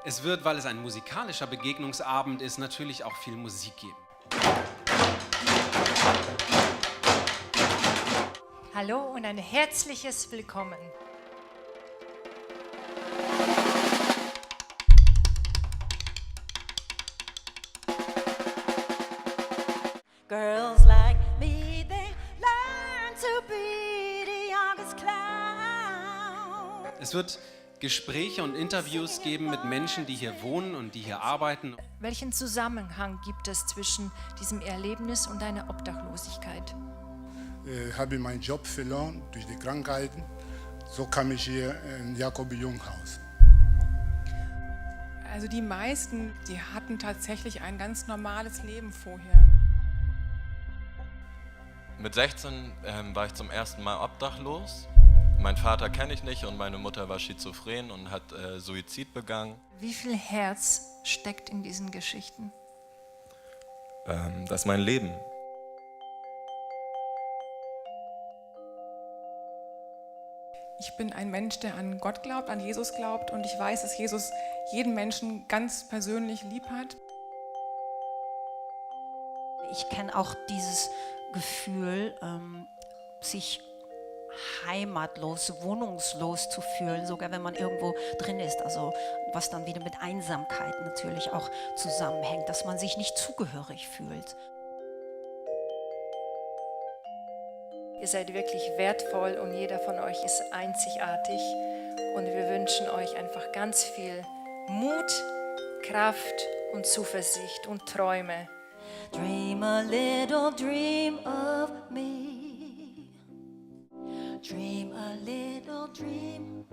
Es wird, weil es ein musikalischer Begegnungsabend ist, natürlich auch viel Musik geben. Hallo und ein herzliches Willkommen. Girls like me, they learn to be the youngest clown. Es wird Gespräche und Interviews geben mit Menschen, die hier wohnen und die hier arbeiten. Welchen Zusammenhang gibt es zwischen diesem Erlebnis und deiner Obdachlosigkeit? Habe meinen Job verloren durch die Krankheiten. So kam ich hier in Jakobi-Junghaus. Also die meisten, die hatten tatsächlich ein ganz normales Leben vorher. Mit 16 war ich zum ersten Mal obdachlos. Mein Vater kenne ich nicht und meine Mutter war schizophren und hat Suizid begangen. Wie viel Herz steckt in diesen Geschichten? Das ist mein Leben. Ich bin ein Mensch, der an Gott glaubt, an Jesus glaubt und ich weiß, dass Jesus jeden Menschen ganz persönlich lieb hat. Ich kenne auch dieses Gefühl, sich heimatlos, wohnungslos zu fühlen, sogar wenn man irgendwo drin ist. Also was dann wieder mit Einsamkeit natürlich auch zusammenhängt, dass man sich nicht zugehörig fühlt. Ihr seid wirklich wertvoll und jeder von euch ist einzigartig. Und wir wünschen euch einfach ganz viel Mut, Kraft und Zuversicht und Träume. Dream a little dream of me. Dream a little dream